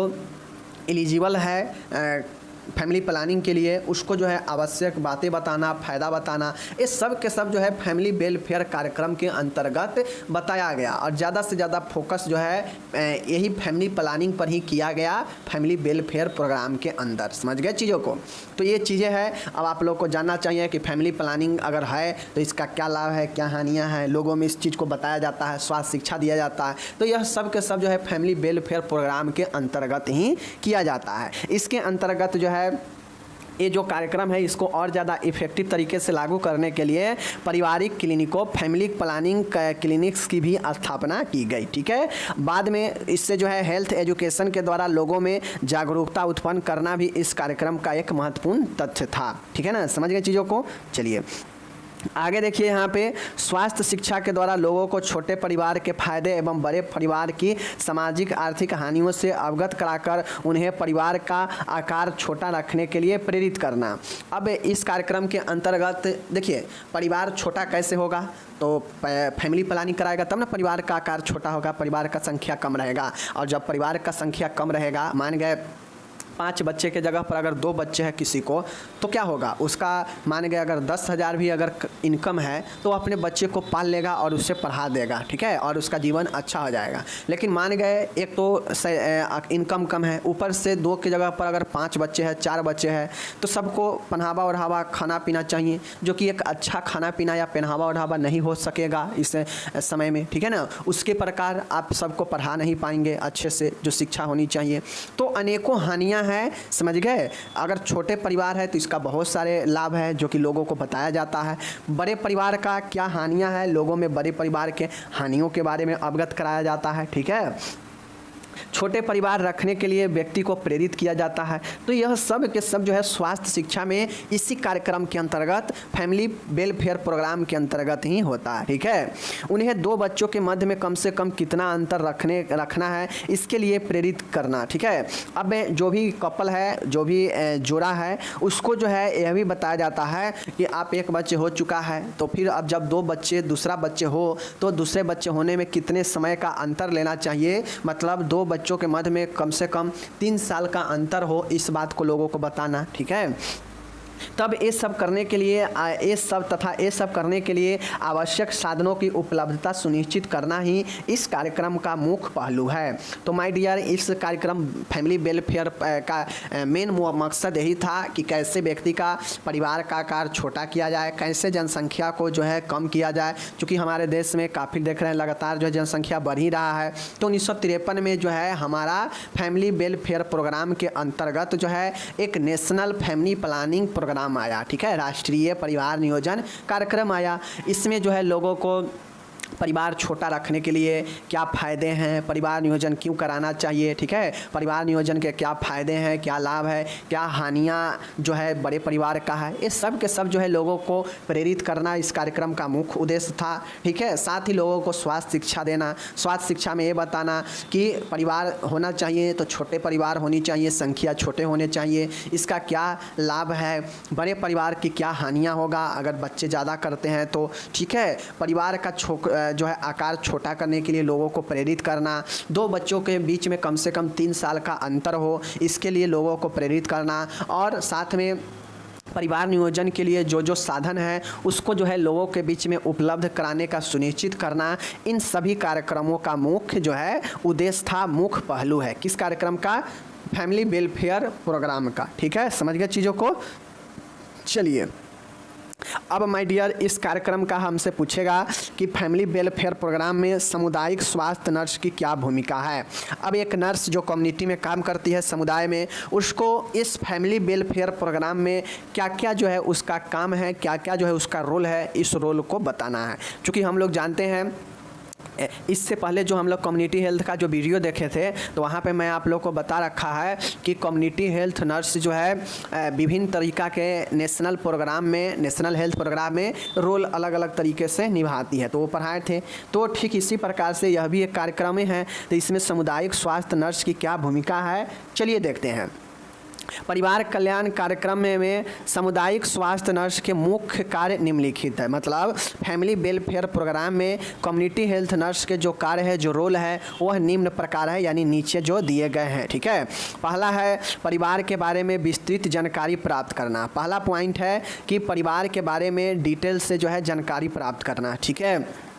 एलिजिबल है फैमिली प्लानिंग के लिए, उसको जो है आवश्यक बातें बताना, फ़ायदा बताना, ये सब के सब जो है फैमिली वेलफेयर कार्यक्रम के अंतर्गत बताया गया और ज़्यादा से ज़्यादा फोकस जो है यही फैमिली प्लानिंग पर ही किया गया फैमिली वेलफेयर प्रोग्राम के अंदर। समझ गए चीज़ों को। तो ये चीज़ें हैं। अब आप लोग को जानना चाहिए कि फैमिली प्लानिंग अगर है तो इसका क्या लाभ है, क्या हानियाँ हैं, लोगों में इस चीज़ को बताया जाता है, स्वास्थ्य शिक्षा दिया जाता है। तो यह सब के सब जो है फैमिली वेलफेयर प्रोग्राम के अंतर्गत ही किया जाता है। इसके अंतर्गत जो है ये जो कार्यक्रम है इसको और ज़्यादा इफेक्टिव तरीके से लागू करने के लिए पारिवारिक क्लिनिकों, फैमिली प्लानिंग क्लिनिक्स की भी स्थापना की गई। ठीक है, बाद में इससे जो है हेल्थ एजुकेशन के द्वारा लोगों में जागरूकता उत्पन्न करना भी इस कार्यक्रम का एक महत्वपूर्ण तथ्य था। ठीक है ना, समझ गए चीज़ों को। चलिए आगे देखिए, यहाँ पे स्वास्थ्य शिक्षा के द्वारा लोगों को छोटे परिवार के फायदे एवं बड़े परिवार की सामाजिक आर्थिक हानियों से अवगत कराकर उन्हें परिवार का आकार छोटा रखने के लिए प्रेरित करना। अब इस कार्यक्रम के अंतर्गत देखिए, परिवार छोटा कैसे होगा, तो फैमिली प्लानिंग कराएगा तब ना परिवार का आकार छोटा होगा, परिवार का संख्या कम रहेगा। और जब परिवार का संख्या कम रहेगा, मान गए 5 बच्चे के जगह पर अगर 2 बच्चे हैं किसी को, तो क्या होगा, उसका मान गए अगर 10,000 भी अगर इनकम है तो अपने बच्चे को पाल लेगा और उससे पढ़ा देगा, ठीक है, और उसका जीवन अच्छा हो जाएगा। लेकिन मान गए एक तो इनकम कम है, ऊपर से 2 की जगह पर अगर 5 बच्चे हैं, 4 बच्चे हैं, तो सबको पहनावा ओढ़ावा खाना पीना चाहिए, जो कि एक अच्छा खाना पीना या पहनावा ओढ़ावा नहीं हो सकेगा इस समय में, ठीक है ना। उसके प्रकार आप सबको पढ़ा नहीं पाएंगे अच्छे से, जो शिक्षा होनी चाहिए। तो अनेकों हानियां हैं, समझ गए। अगर छोटे परिवार है तो इसका बहुत सारे लाभ है जो कि लोगों को बताया जाता है। बड़े परिवार का क्या हानियां हैं, लोगों में बड़े परिवार के हानियों के बारे में अवगत कराया जाता है, ठीक है। छोटे परिवार रखने के लिए व्यक्ति को प्रेरित किया जाता है। तो यह सब के सब जो है स्वास्थ्य शिक्षा में इसी कार्यक्रम के अंतर्गत, फैमिली वेलफेयर प्रोग्राम के अंतर्गत ही होता है, ठीक है। उन्हें 2 बच्चों के मध्य में कम से कम कितना अंतर रखना है, इसके लिए प्रेरित करना, ठीक है। अब जो भी कपल है, जो भी जोड़ा है, उसको जो है यह भी बताया जाता है कि आप एक बच्चे हो चुका है, तो फिर अब जब 2 बच्चे दूसरा बच्चे हो तो दूसरे बच्चे होने में कितने समय का अंतर लेना चाहिए, मतलब 2 बच्चों के मध्य में कम से कम 3 साल का अंतर हो, इस बात को लोगों को बताना, ठीक है। तब ये सब करने के लिए आवश्यक साधनों की उपलब्धता सुनिश्चित करना ही इस कार्यक्रम का मुख्य पहलू है। तो माय डियर, इस कार्यक्रम फैमिली वेलफेयर का मेन मकसद यही था कि कैसे व्यक्ति का परिवार का आकार छोटा किया जाए, कैसे जनसंख्या को जो है कम किया जाए, क्योंकि हमारे देश में काफ़ी देख रहे हैं लगातार जो है जनसंख्या बढ़ ही रहा है। तो 1953 में जो है हमारा फैमिली वेलफेयर प्रोग्राम के अंतर्गत जो है एक नेशनल फैमिली प्लानिंग प्रोग्राम आया, ठीक है, राष्ट्रीय परिवार नियोजन कार्यक्रम आया। इसमें जो है लोगों को परिवार छोटा रखने के लिए क्या फ़ायदे हैं, परिवार नियोजन क्यों कराना चाहिए, ठीक है, परिवार नियोजन के क्या फ़ायदे हैं, क्या लाभ है, क्या हानियाँ जो है बड़े परिवार का है, ये सब के सब जो है लोगों को प्रेरित करना इस कार्यक्रम का मुख्य उद्देश्य था, ठीक है। साथ ही लोगों को स्वास्थ्य शिक्षा देना, स्वास्थ्य शिक्षा में ये बताना कि परिवार होना चाहिए तो छोटे परिवार होनी चाहिए, संख्या छोटे होने चाहिए, इसका क्या लाभ है, बड़े परिवार की क्या हानियाँ होगा अगर बच्चे ज़्यादा करते हैं तो, ठीक है। परिवार का जो है आकार छोटा करने के लिए लोगों को प्रेरित करना, 2 बच्चों के बीच में कम से कम 3 साल का अंतर हो, इसके लिए लोगों को प्रेरित करना, और साथ में परिवार नियोजन के लिए जो साधन है उसको जो है लोगों के बीच में उपलब्ध कराने का सुनिश्चित करना, इन सभी कार्यक्रमों का मुख्य जो है उद्देश्य था, मुख्य पहलू है किस कार्यक्रम का, फैमिली वेलफेयर प्रोग्राम का, ठीक है। समझ गए चीज़ों को। चलिए अब माय डियर, इस कार्यक्रम का हमसे पूछेगा कि फैमिली वेलफेयर प्रोग्राम में सामुदायिक स्वास्थ्य नर्स की क्या भूमिका है। अब एक नर्स जो कम्युनिटी में काम करती है, समुदाय में, उसको इस फैमिली वेलफेयर प्रोग्राम में क्या क्या जो है उसका काम है, क्या क्या जो है उसका रोल है, इस रोल को बताना है। क्योंकि हम लोग जानते हैं इससे पहले जो हम लोग कम्युनिटी हेल्थ का जो वीडियो देखे थे तो वहाँ पे मैं आप लोग को बता रखा है कि कम्युनिटी हेल्थ नर्स जो है विभिन्न तरीक़ा के नेशनल हेल्थ प्रोग्राम में रोल अलग अलग तरीके से निभाती है, तो वो पढ़ाए थे। तो ठीक इसी प्रकार से यह भी एक कार्यक्रम है, तो इसमें सामुदायिक स्वास्थ्य नर्स की क्या भूमिका है, चलिए देखते हैं। परिवार कल्याण कार्यक्रम में सामुदायिक स्वास्थ्य नर्स के मुख्य कार्य निम्नलिखित है। मतलब फैमिली वेलफेयर प्रोग्राम में कम्युनिटी हेल्थ नर्स के जो कार्य है, जो रोल है, वह निम्न प्रकार है, यानी नीचे जो दिए गए हैं, ठीक है। पहला है परिवार के बारे में विस्तृत जानकारी प्राप्त करना। पहला पॉइंट है कि परिवार के बारे में डिटेल से जो है जानकारी प्राप्त करना, ठीक है।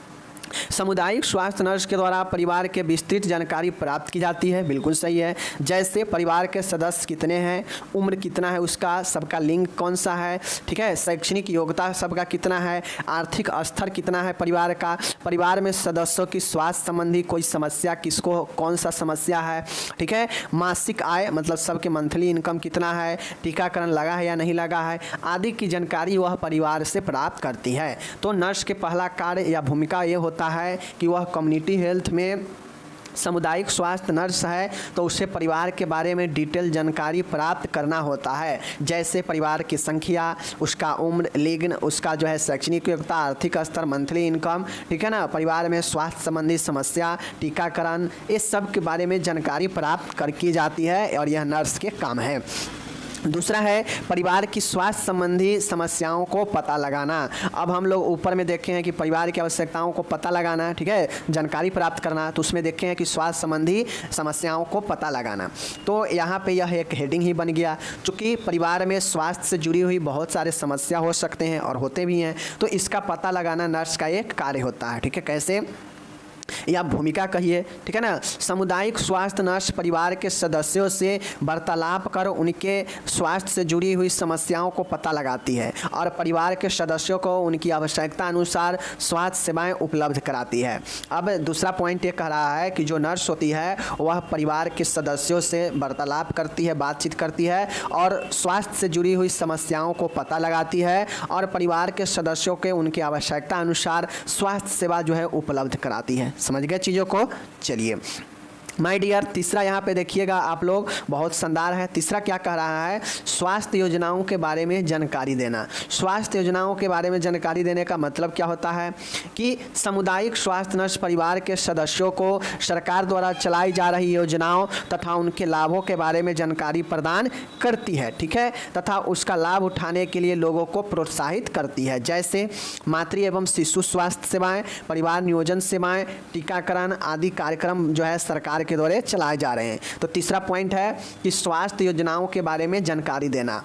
सामुदायिक स्वास्थ्य नर्स के द्वारा परिवार के विस्तृत जानकारी प्राप्त की जाती है, बिल्कुल सही है। जैसे परिवार के सदस्य कितने हैं, उम्र कितना है उसका, सबका लिंग कौन सा है, ठीक है, शैक्षणिक योग्यता सबका कितना है, आर्थिक स्तर कितना है परिवार का, परिवार में सदस्यों की स्वास्थ्य संबंधी कोई समस्या, किसको कौन सा समस्या है, ठीक है, मासिक आय मतलब सबके मंथली इनकम कितना है, टीकाकरण लगा है या नहीं लगा है, आदि की जानकारी वह परिवार से प्राप्त करती है। तो नर्स के पहला कार्य या भूमिका ये होता है कि वह कम्युनिटी हेल्थ में सामुदायिक स्वास्थ्य नर्स है तो उससे परिवार के बारे में डिटेल जानकारी प्राप्त करना होता है। जैसे परिवार की संख्या, उसका उम्र, लिंग, उसका जो है शैक्षणिक योग्यता, आर्थिक स्तर, मंथली इनकम, ठीक है ना, परिवार में स्वास्थ्य संबंधी समस्या, टीकाकरण, इस सब के बारे में जानकारी प्राप्त की जाती है और यह नर्स के काम है। दूसरा है परिवार की स्वास्थ्य संबंधी समस्याओं को पता लगाना। अब हम लोग ऊपर में देखे हैं कि परिवार की आवश्यकताओं को पता लगाना, ठीक है, जानकारी प्राप्त करना, तो उसमें देखे हैं कि स्वास्थ्य संबंधी समस्याओं को पता लगाना। तो यहाँ पे यह एक हेडिंग ही बन गया, चूँकि परिवार में स्वास्थ्य से जुड़ी हुई बहुत सारे समस्या हो सकते हैं और होते भी हैं, तो इसका पता लगाना नर्स का एक कार्य होता है, ठीक है। कैसे, या भूमिका कहिए, ठीक है ना। सामुदायिक स्वास्थ्य नर्स परिवार के सदस्यों से वार्तालाप कर उनके स्वास्थ्य से जुड़ी हुई समस्याओं को पता लगाती है और परिवार के सदस्यों को उनकी आवश्यकता अनुसार स्वास्थ्य सेवाएं उपलब्ध कराती है। अब दूसरा पॉइंट ये कह रहा है कि जो नर्स होती है वह परिवार के सदस्यों से वार्तालाप करती है, बातचीत करती है और स्वास्थ्य से जुड़ी हुई समस्याओं को पता लगाती है और परिवार के सदस्यों के उनकी आवश्यकता अनुसार स्वास्थ्य सेवा जो है उपलब्ध कराती है। समझ गए चीज़ों को। चलिए माय डियर, तीसरा यहाँ पे देखिएगा आप लोग, बहुत शानदार है। तीसरा क्या कह रहा है, स्वास्थ्य योजनाओं के बारे में जानकारी देना। स्वास्थ्य योजनाओं के बारे में जानकारी देने का मतलब क्या होता है कि सामुदायिक स्वास्थ्य नर्स परिवार के सदस्यों को सरकार द्वारा चलाई जा रही योजनाओं तथा उनके लाभों के बारे में जानकारी प्रदान करती है, ठीक है, तथा उसका लाभ उठाने के लिए लोगों को प्रोत्साहित करती है। जैसे मातृ एवं शिशु स्वास्थ्य सेवाएं, परिवार नियोजन सेवाएं, टीकाकरण आदि कार्यक्रम जो है सरकार के द्वारा चलाए जा रहे हैं। तो तीसरा पॉइंट है कि स्वास्थ्य योजनाओं के बारे में जानकारी देना।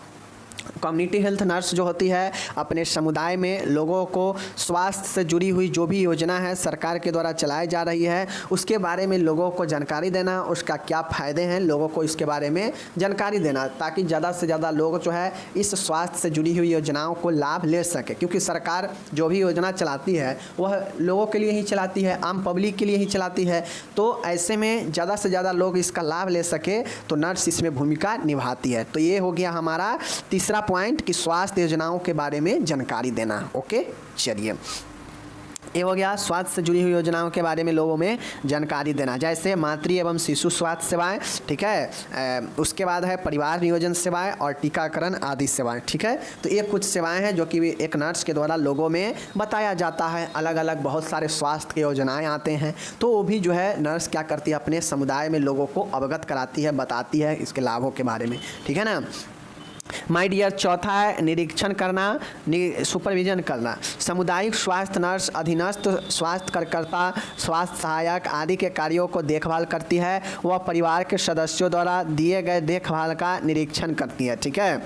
कम्युनिटी हेल्थ नर्स जो होती है अपने समुदाय में लोगों को स्वास्थ्य से जुड़ी हुई जो भी योजना है सरकार के द्वारा चलाई जा रही है उसके बारे में लोगों को जानकारी देना, उसका क्या फ़ायदे हैं लोगों को इसके बारे में जानकारी देना, ताकि ज़्यादा से ज़्यादा लोग जो है इस स्वास्थ्य से जुड़ी हुई योजनाओं को लाभ ले सके। क्योंकि सरकार जो भी योजना चलाती है वह लोगों के लिए ही चलाती है, आम पब्लिक के लिए ही चलाती है। तो ऐसे में ज़्यादा से ज़्यादा लोग इसका लाभ ले सके तो नर्स इसमें भूमिका निभाती है। तो ये हो गया हमारा तीसरा पॉइंट कि स्वास्थ्य योजनाओं के बारे में जानकारी देना। ओके, चलिए ये हो गया स्वास्थ्य से जुड़ी हुई योजनाओं के बारे में लोगों में जानकारी देना, जैसे मातृ एवं शिशु स्वास्थ्य सेवाएं, ठीक है, उसके बाद है परिवार नियोजन सेवाएं और टीकाकरण आदि सेवाएं, ठीक है। तो ये कुछ सेवाएं हैं जो कि एक नर्स के द्वारा लोगों में बताया जाता है। अलग अलग बहुत सारे स्वास्थ्य की योजनाएं आते हैं तो वो भी जो है नर्स क्या करती है अपने समुदाय में लोगों को अवगत कराती है, बताती है इसके लाभों के बारे में, ठीक है ना। माय डियर, चौथा है निरीक्षण करना, सुपरविजन करना। सामुदायिक स्वास्थ्य नर्स अधीनस्थ स्वास्थ्य कार्यकर्ता, स्वास्थ्य सहायक आदि के कार्यों को देखभाल करती है। वह परिवार के सदस्यों द्वारा दिए गए देखभाल का निरीक्षण करती है, ठीक है।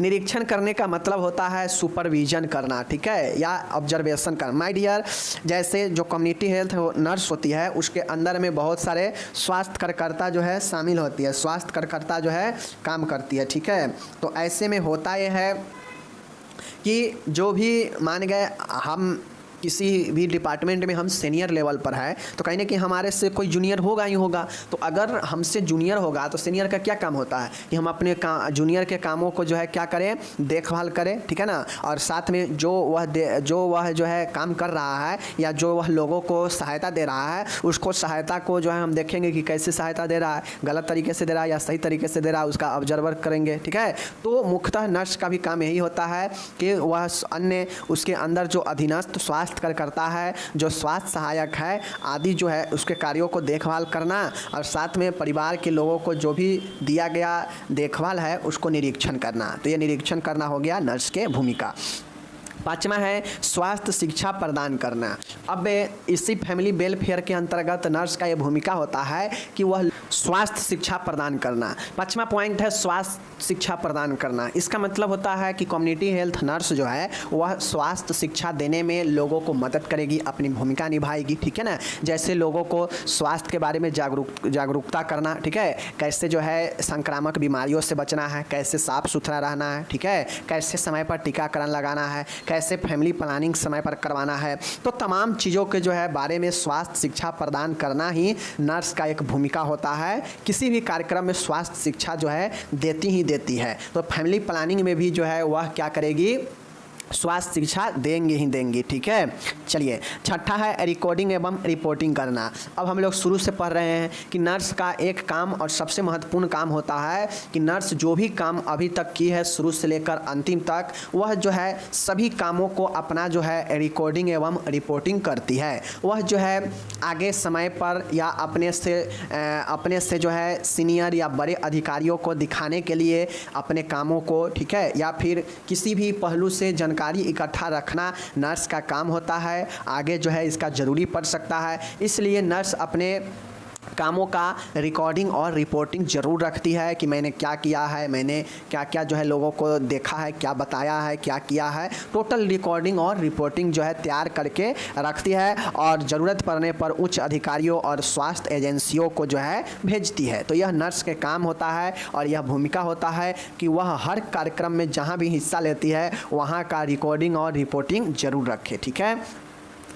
निरीक्षण करने का मतलब होता है सुपरविजन करना, ठीक है, या ऑब्जर्वेशन करना। माय डियर, जैसे जो कम्युनिटी हेल्थ नर्स होती है उसके अंदर में बहुत सारे स्वास्थ्य कार्यकर्ता जो है शामिल होती है, स्वास्थ्य कार्यकर्ता जो है काम करती है, ठीक है। तो ऐसे में होता यह है कि जो भी मान गए हम किसी भी डिपार्टमेंट में हम सीनियर लेवल पर है तो कहीं ना कहीं हमारे से कोई जूनियर होगा ही होगा। तो अगर हमसे जूनियर होगा तो सीनियर का क्या काम होता है कि हम अपने जूनियर के कामों को जो है क्या करें, देखभाल करें, ठीक है ना। और साथ में जो वह जो है काम कर रहा है या जो वह लोगों को सहायता दे रहा है उसको सहायता को जो है हम देखेंगे कि कैसे सहायता दे रहा है, गलत तरीके से दे रहा है या सही तरीके से दे रहा है, उसका ऑब्जर्वर करेंगे, ठीक है। तो मुख्यतः नर्स का भी काम यही होता है कि वह अन्य उसके अंदर जो अधीनस्थ स्वास्थ्य करता है, जो स्वास्थ्य सहायक है आदि जो है उसके कार्यों को देखभाल करना और साथ में परिवार के लोगों को जो भी दिया गया देखभाल है उसको निरीक्षण करना। तो ये निरीक्षण करना हो गया नर्स के भूमिका। पाँचवा है स्वास्थ्य शिक्षा प्रदान करना। अब इसी फैमिली वेलफेयर के अंतर्गत नर्स का ये भूमिका होता है कि वह स्वास्थ्य शिक्षा प्रदान करना। पाँचवा पॉइंट है स्वास्थ्य शिक्षा प्रदान करना। इसका मतलब होता है कि कम्युनिटी हेल्थ नर्स जो है वह स्वास्थ्य शिक्षा देने में लोगों को मदद करेगी, अपनी भूमिका निभाएगी, ठीक है ना। जैसे लोगों को स्वास्थ्य के बारे में जागरूकता करना, ठीक है, कैसे जो है संक्रामक बीमारियों से बचना है, कैसे साफ सुथरा रहना है, ठीक है, कैसे समय पर टीकाकरण लगाना है, कैसे फैमिली प्लानिंग समय पर करवाना है। तो तमाम चीज़ों के जो है बारे में स्वास्थ्य शिक्षा प्रदान करना ही नर्स का एक भूमिका होता है। किसी भी कार्यक्रम में स्वास्थ्य शिक्षा जो है देती ही देती है। तो फैमिली प्लानिंग में भी जो है वह क्या करेगी, स्वास्थ्य शिक्षा देंगे ही देंगी। ठीक है, चलिए छठा है रिकॉर्डिंग एवं रिपोर्टिंग करना। अब हम लोग शुरू से पढ़ रहे हैं कि नर्स का एक काम और सबसे महत्वपूर्ण काम होता है कि नर्स जो भी काम अभी तक की है शुरू से लेकर अंतिम तक, वह जो है सभी कामों को अपना जो है रिकॉर्डिंग एवं रिपोर्टिंग करती है। वह जो है आगे समय पर या अपने से जो है सीनियर या बड़े अधिकारियों को दिखाने के लिए अपने कामों को, ठीक है, या फिर किसी भी पहलू से जानकारी इकट्ठा रखना नर्स का काम होता है। आगे जो है इसका ज़रूरी पड़ सकता है, इसलिए नर्स अपने कामों का रिकॉर्डिंग और रिपोर्टिंग ज़रूर रखती है कि मैंने क्या किया है, मैंने क्या क्या जो है लोगों को देखा है, क्या बताया है, क्या किया है। टोटल रिकॉर्डिंग और रिपोर्टिंग जो है तैयार करके रखती है और ज़रूरत पड़ने पर उच्च अधिकारियों और स्वास्थ्य एजेंसियों को जो है भेजती है। तो यह नर्स के काम होता है और यह भूमिका होता है कि वह हर कार्यक्रम में जहाँ भी हिस्सा लेती है वहाँ का रिकॉर्डिंग और रिपोर्टिंग ज़रूर रखे। ठीक है,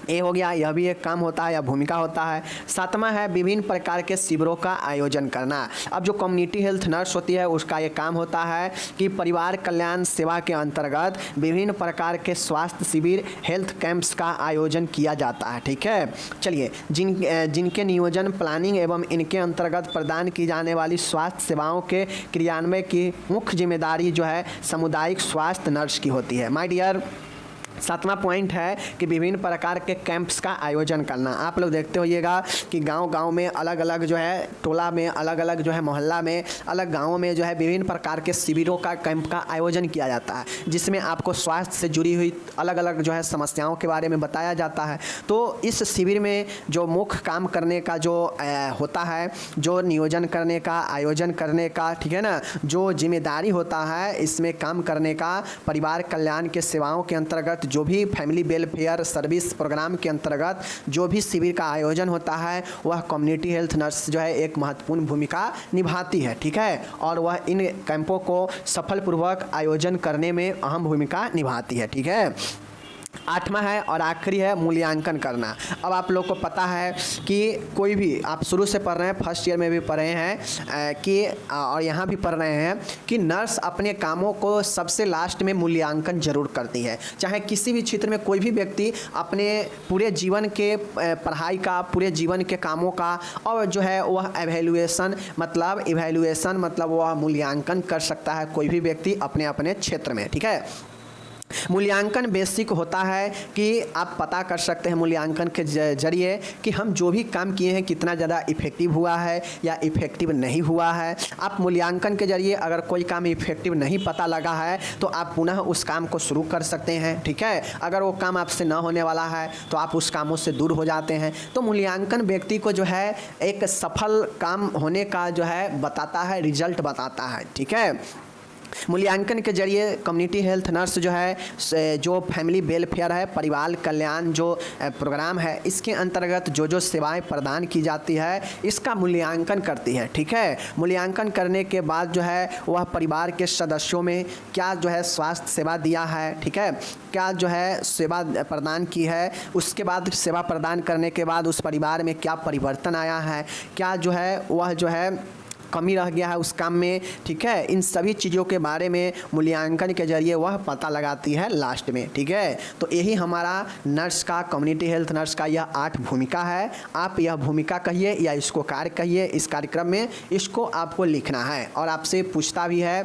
ये हो गया, यह भी एक काम होता है या भूमिका होता है। सातवां है विभिन्न प्रकार के शिविरों का आयोजन करना। अब जो कम्युनिटी हेल्थ नर्स होती है उसका ये काम होता है कि परिवार कल्याण सेवा के अंतर्गत विभिन्न प्रकार के स्वास्थ्य शिविर, हेल्थ कैंप्स का आयोजन किया जाता है। ठीक है, चलिए जिनके नियोजन, प्लानिंग एवं इनके अंतर्गत प्रदान की जाने वाली स्वास्थ्य सेवाओं के क्रियान्वयन की मुख्य जिम्मेदारी जो है सामुदायिक स्वास्थ्य नर्स की होती है। माय डियर, सातवां पॉइंट है कि विभिन्न प्रकार के कैंप्स का आयोजन करना। आप लोग देखते होइएगा कि गांव-गांव में अलग अलग जो है टोला में, अलग अलग जो है मोहल्ला में, अलग गांवों में जो है विभिन्न प्रकार के शिविरों का, कैंप का आयोजन किया जाता है, जिसमें आपको स्वास्थ्य से जुड़ी हुई अलग अलग जो है समस्याओं के बारे में बताया जाता है। तो इस शिविर में जो मुख्य काम करने का जो होता है, जो नियोजन करने का, आयोजन करने का, ठीक है ना, जो जिम्मेदारी होता है इसमें काम करने का, परिवार कल्याण के सेवाओं के अंतर्गत जो भी फैमिली वेलफेयर सर्विस प्रोग्राम के अंतर्गत जो भी शिविर का आयोजन होता है वह कम्युनिटी हेल्थ नर्स जो है एक महत्वपूर्ण भूमिका निभाती है। ठीक है, और वह इन कैंपों को सफलपूर्वक आयोजन करने में अहम भूमिका निभाती है। ठीक है, आठवां है और आखिरी है मूल्यांकन करना। अब आप लोग को पता है कि कोई भी, आप शुरू से पढ़ रहे हैं, फर्स्ट ईयर में भी पढ़ रहे हैं कि और यहाँ भी पढ़ रहे हैं कि नर्स अपने कामों को सबसे लास्ट में मूल्यांकन जरूर करती है। चाहे किसी भी क्षेत्र में कोई भी व्यक्ति अपने पूरे जीवन के पढ़ाई का, पूरे जीवन के कामों का और जो है वह इवैल्यूएशन मतलब वह मूल्यांकन कर सकता है कोई भी व्यक्ति अपने अपने क्षेत्र में। ठीक है, मूल्यांकन बेसिक होता है कि आप पता कर सकते हैं मूल्यांकन के जरिए कि हम जो भी काम किए हैं कितना ज़्यादा इफ़ेक्टिव हुआ है या इफ़ेक्टिव नहीं हुआ है। आप मूल्यांकन के जरिए अगर कोई काम इफ़ेक्टिव नहीं पता लगा है तो आप पुनः उस काम को शुरू कर सकते हैं। ठीक है, अगर वो काम आपसे न होने वाला है तो आप उस कामों से दूर हो जाते हैं। तो मूल्यांकन व्यक्ति को जो है एक सफल काम होने का जो है बताता है, रिजल्ट बताता है। ठीक है, मूल्यांकन के जरिए कम्युनिटी हेल्थ नर्स जो है जो फैमिली वेलफेयर है, परिवार कल्याण जो प्रोग्राम है, इसके अंतर्गत जो जो सेवाएं प्रदान की जाती है इसका मूल्यांकन करती है। ठीक है, मूल्यांकन करने के बाद जो है वह परिवार के सदस्यों में क्या जो है स्वास्थ्य सेवा दिया है, ठीक है, क्या जो है सेवा प्रदान की है, उसके बाद सेवा प्रदान करने के बाद उस परिवार में क्या परिवर्तन आया है, क्या जो है वह जो है कमी रह गया है उस काम में। ठीक है, इन सभी चीज़ों के बारे में मूल्यांकन के जरिए वह पता लगाती है लास्ट में। ठीक है, तो यही हमारा नर्स का, कम्युनिटी हेल्थ नर्स का यह 8 भूमिका है। आप यह भूमिका कहिए या इसको कार्य कहिए, इस कार्यक्रम में इसको आपको लिखना है और आपसे पूछता भी है